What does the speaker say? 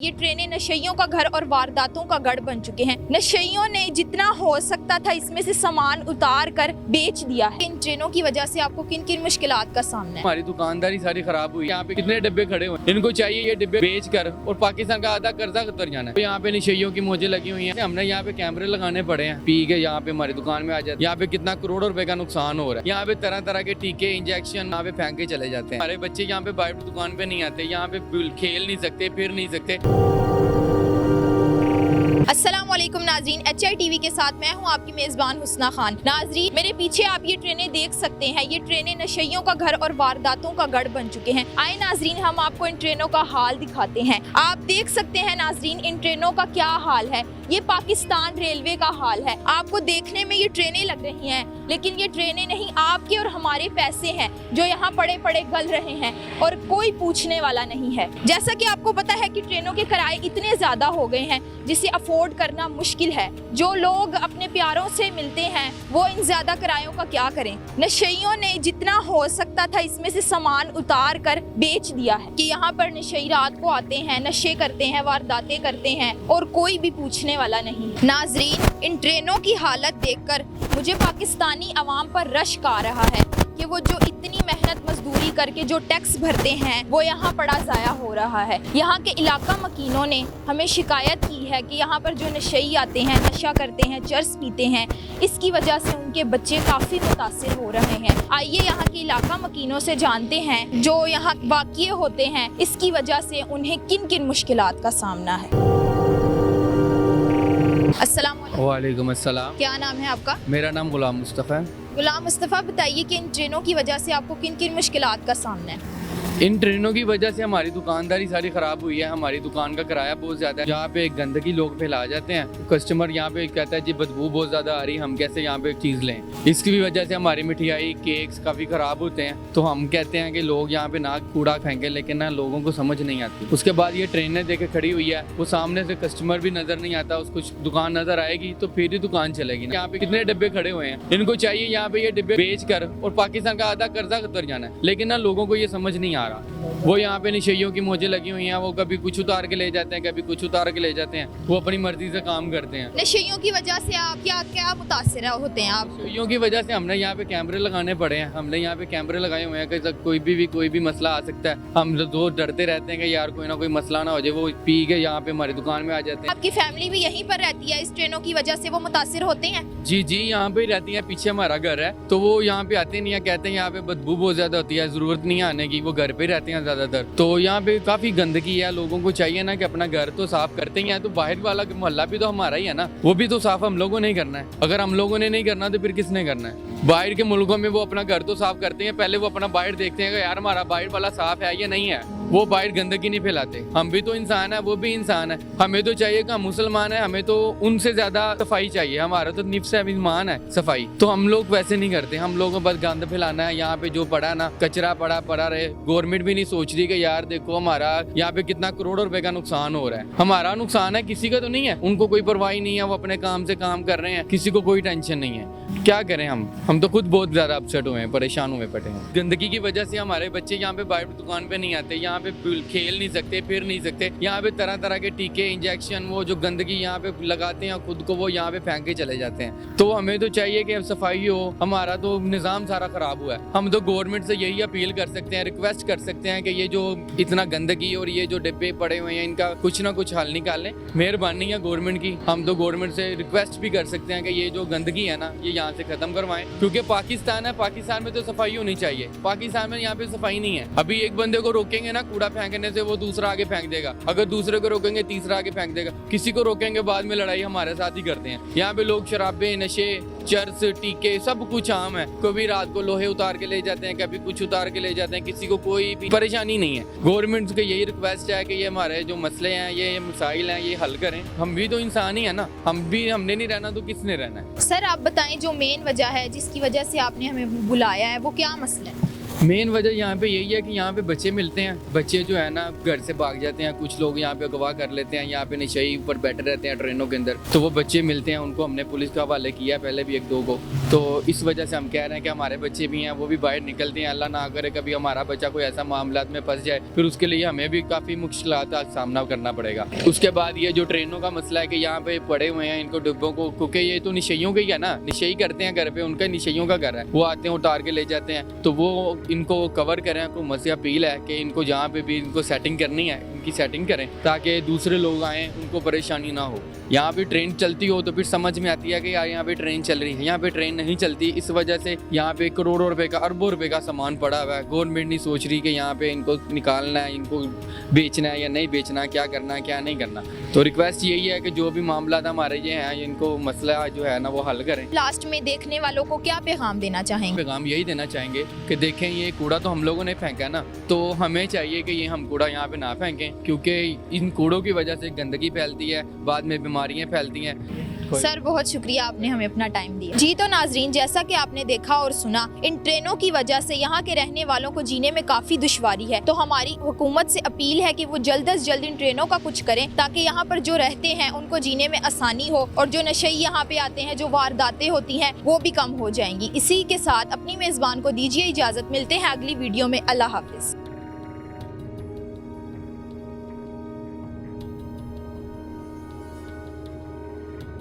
ये ट्रेनें नशइयों का घर और वारदातों का गढ़ बन चुके हैं। नशइयों ने जितना हो सकता था इसमें से सामान उतार कर बेच दिया है। इन ट्रेनों की वजह से आपको किन किन मुश्किलात का सामना है? हमारी दुकानदारी सारी खराब हुई। यहाँ पे कितने डिब्बे खड़े हुए, इनको चाहिए ये डिब्बे बेच कर और पाकिस्तान का आधा कर्जा उतर जाना है। तो यहाँ पे नशइयों की मौजें लगी हुई है। हमने यहाँ पे कैमरे लगाने पड़े हैं, पी के यहाँ पे हमारी दुकान में आ जाते हैं। यहाँ पे कितना करोड़ों रुपए का नुकसान हो रहा है। यहाँ पे तरह तरह के टीके इंजेक्शन यहाँ पे फेंक के चले जाते हैं। हमारे बच्चे यहाँ पे बाहर दुकान पे नहीं आते, यहाँ पे खेल नहीं सकते, फिर नहीं सकते। अस्सलामुअलैकुम नाजरीन, HITV के साथ मैं हूं आपकी मेज़बान हुस्ना खान। नाजरीन, मेरे पीछे आप ये ट्रेनें देख सकते हैं। ये ट्रेनें नशइयों का घर और वारदातों का गढ़ बन चुके हैं। आए नाजरीन, हम आपको इन ट्रेनों का हाल दिखाते हैं। आप देख सकते हैं नाजरीन, इन ट्रेनों का क्या हाल है। ये पाकिस्तान रेलवे का हाल है। आपको देखने में ये ट्रेनें लग रही हैं, लेकिन ये ट्रेनें नहीं, आपके और हमारे पैसे हैं जो यहाँ पड़े पड़े गल रहे हैं और कोई पूछने वाला नहीं है। जैसा कि आपको पता है कि ट्रेनों के किराए इतने ज्यादा हो गए हैं जिसे अफोर्ड करना मुश्किल है। जो लोग अपने प्यारों से मिलते हैं वो इन ज्यादा किरायों का क्या करें। नशइयों ने जितना हो सकता था इसमें से सामान उतार कर बेच दिया है कि यहाँ पर नशई रात को आते हैं, नशे करते हैं, वारदातें करते हैं और कोई भी पूछने वाला नहीं। नाजरीन, इन ट्रेनों की हालत देखकर मुझे पाकिस्तानी अवाम पर रश्क आ रहा है कि वो जो इतनी मेहनत मजदूरी करके जो टैक्स भरते हैं वो यहाँ पड़ा ज़ाया हो रहा है। यहाँ के इलाका मकीनों ने हमें शिकायत की है कि यहाँ पर जो नशई आते हैं, नशा करते हैं, चर्स पीते हैं, इसकी वजह से उनके बच्चे काफ़ी मुतासिर हो रहे हैं। आइए यहाँ के इलाका मकीनों से जानते हैं जो यहाँ वाक़िए होते हैं, इसकी वजह से उन्हें किन किन मुश्किलात का सामना है। अस्सलाम वालेकुम अस्सलाम। क्या नाम है आपका? मेरा नाम गुलाम मुस्तफ़ा है। गुलाम मुस्तफ़ा, बताइए कि इन ट्रेनों की वजह से आपको किन किन मुश्किलात का सामना है? इन ट्रेनों की वजह से हमारी दुकानदारी सारी खराब हुई है। हमारी दुकान का किराया बहुत ज़्यादा है। यहाँ पे गंदगी लोग फैला जाते हैं। कस्टमर यहाँ पे कहता है जी बदबू बहुत ज़्यादा आ रही, हम कैसे यहाँ पे चीज़ लें। इसकी भी वजह से हमारी मिठाई केक्स काफ़ी ख़राब होते हैं। तो हम कहते हैं कि लोग यहाँ पे ना कूड़ा फेंकें, लेकिन ना लोगों को समझ नहीं आती। उसके बाद ये ट्रेनें देखे खड़ी हुई है, वो सामने से कस्टमर भी नज़र नहीं आता, उसको दुकान नज़र आएगी तो फिर ही दुकान चलेगी। यहाँ पे कितने डिब्बे खड़े हुए हैं, इनको चाहिए यहाँ पे ये डिब्बे बेच कर और पाकिस्तान का आधा कर्जा उतर जाना है, लेकिन ना लोगों को ये समझ नहीं आ रहा। वो यहाँ पे नशइयों की मौजें लगी हुई हैं, वो कभी कुछ उतार के ले जाते हैं, कभी कुछ उतार के ले जाते हैं। वो अपनी मर्जी से काम करते हैं। नशइयों की वजह से आप क्या क्या मुतासिर होते हैं? आप नशइयों की वजह से हमने यहाँ पे कैमरे लगाने पड़े हैं। हमने यहाँ पे कैमरे लगाए हुए हैं कि कोई भी मसला आ सकता है। हम तो डरते रहते हैं कि यार कोई ना कोई मसला ना हो जाए। वो पी के यहाँ पे हमारी दुकान में आ जाते हैं। आपकी फैमिली भी यहीं पर रहती है? इस ट्रेनों की वजह से वो मुतासिर होते हैं? जी जी, यहाँ पे रहती है। पीछे हमारा घर है, तो वो यहाँ पे आते नहीं है। कहते हैं यहाँ पे बदबू बहुत ज्यादा होती है, जरूरत नहीं है आने की। वो घर पे रहते हैं ज्यादातर। तो यहाँ पे काफी गंदगी है। लोगों को चाहिए ना कि अपना घर तो साफ करते ही हैं, तो बाहर वाला मोहल्ला भी तो हमारा ही है ना, वो भी तो साफ हम लोगों ने ही करना है। अगर हम लोगों ने नहीं करना तो फिर किसने करना है? बाहर के मुल्कों में वो अपना घर तो साफ करते हैं, पहले वो अपना बाहर देखते हैं कि यार हमारा बाहर वाला साफ है या नहीं है। वो बाहर गंदगी नहीं फैलाते। हम भी तो इंसान है, वो भी इंसान है। हमें तो चाहिए कि हम मुसलमान है, हमें तो उनसे ज्यादा सफाई चाहिए। हमारा तो निफ्स है, ईमान है सफाई, तो हम लोग वैसे नहीं करते। हम लोगों को बस गंद फैलाना है। यहाँ पे जो पड़ा ना, कचरा पड़ा रहे। गवर्नमेंट भी नहीं सोच रही कि यार देखो हमारा यहाँ पे कितना करोड़ों रुपए का नुकसान हो रहा है। हमारा नुकसान है, किसी का तो नहीं है। उनको कोई परवाह नहीं है, वो अपने काम से काम कर रहे हैं, किसी को कोई टेंशन नहीं है। क्या करें हम तो खुद बहुत ज्यादा अपसेट हुए हैं, परेशान हुए पड़े हैं। गंदगी की वजह से हमारे बच्चे यहाँ पे बाहर दुकान पे नहीं आते, यहाँ पे खेल नहीं सकते, फिर नहीं सकते। यहाँ पे तरह तरह के टीके इंजेक्शन, वो जो गंदगी यहाँ पे लगाते हैं खुद को, वो यहाँ पे फेंक के चले जाते हैं। तो हमें तो चाहिए कि अब सफाई हो। हमारा तो निज़ाम सारा खराब हुआ है। हम तो गवर्नमेंट से यही अपील कर सकते हैं, रिक्वेस्ट कर सकते हैं कि ये जो इतना गंदगी और ये जो डिब्बे पड़े हुए हैं, इनका कुछ ना कुछ हल निकालें। मेहरबानी है गवर्नमेंट की। हम तो गवर्नमेंट से रिक्वेस्ट भी कर सकते हैं कि ये जो गंदगी है ना, ये यहाँ से खत्म करवाएं, क्योंकि पाकिस्तान है। पाकिस्तान में तो सफाई होनी चाहिए। पाकिस्तान में यहाँ पे सफाई नहीं है। अभी एक बंदे को रोकेंगे ना कूड़ा फेंकने से, वो दूसरा आगे फेंक देगा। अगर दूसरे को रोकेंगे, तीसरा आगे फेंक देगा। किसी को रोकेंगे, बाद में लड़ाई हमारे साथ ही करते हैं। यहाँ पे लोग शराबे, नशे, चर्स, टीके सब कुछ आम है। कभी रात को लोहे उतार के ले जाते हैं, कभी कुछ उतार के ले जाते हैं। किसी को कोई भी परेशानी नहीं है। गवर्नमेंट के यही रिक्वेस्ट है कि ये हमारे जो मसले हैं, ये मसाइल हैं, ये हल करें। हम भी तो इंसान ही है ना, हमने नहीं रहना तो किसने रहना है? सर आप बताएं, जो मेन वजह है जिसकी वजह से आपने हमें बुलाया है, वो क्या मसला है? मेन वजह यहाँ पे यही है कि यहाँ पे बच्चे मिलते हैं, बच्चे जो है ना घर से भाग जाते हैं, कुछ लोग यहाँ पे अगवा कर लेते हैं, यहाँ पे नशई पर बैठे रहते हैं ट्रेनों के अंदर, तो वो बच्चे मिलते हैं, उनको हमने पुलिस के हवाले किया है पहले भी एक दो को। तो इस वजह से हम कह रहे हैं कि हमारे बच्चे भी हैं वो भी बाहर निकलते हैं, अल्लाह ना करे कभी हमारा बच्चा कोई ऐसा मामला में फंस जाए, फिर उसके लिए हमें भी काफ़ी मुश्किलात का सामना करना पड़ेगा। उसके बाद ये जो ट्रेनों का मसला है कि यहाँ पे पड़े हुए हैं इनको डिब्बों को, क्योंकि ये तो निशइयों का ही है ना, निशई करते हैं घर पे, उनका निशइयों का घर है, वो आते हैं उतार के ले जाते हैं, तो वो इनको कवर करें। हुकूमत से अपील है कि इनको जहाँ पे भी इनको सेटिंग करनी है इनकी सेटिंग करें ताकि दूसरे लोग आएँ उनको परेशानी ना हो। यहाँ पे ट्रेन चलती हो तो फिर समझ में आती है कि यार यहाँ पे ट्रेन चल रही है, यहाँ पे ट्रेन नहीं चलती, इस वजह से यहाँ पे करोड़ों रुपए का अरबों रुपए का सामान पड़ा हुआ है। गवर्नमेंट नहीं सोच रही कि यहाँ पे इनको निकालना है, इनको बेचना है या नहीं बेचना, क्या करना है क्या नहीं करना। तो रिक्वेस्ट यही है कि जो भी मामला हमारे ये हैं इनको मसला जो है ना वो हल करें। लास्ट में देखने वालों को क्या पैगाम देना चाहेंगे? पैगाम यही देना चाहेंगे कि देखें ये कूड़ा तो हम लोगों ने फेंका है ना, तो हमें चाहिए कि ये हम कूड़ा यहाँ पे ना फेंकें, क्योंकि इन कूड़ों की वजह से गंदगी फैलती है, बाद में बीमारियाँ फैलती हैं। सर बहुत शुक्रिया आपने हमें अपना टाइम दिया। जी तो नाजरीन, जैसा कि आपने देखा और सुना, इन ट्रेनों की वजह से यहाँ के रहने वालों को जीने में काफी दुश्वारी है। तो हमारी हुकूमत से अपील है कि वो जल्द से जल्द इन ट्रेनों का कुछ करें ताकि यहाँ पर जो रहते हैं उनको जीने में आसानी हो, और जो नशई यहाँ पे आते हैं, जो वारदातें होती हैं, वो भी कम हो जाएंगी। इसी के साथ अपनी मेजबान को दीजिए इजाजत, मिलते हैं अगली वीडियो में। अल्लाह हाफिज।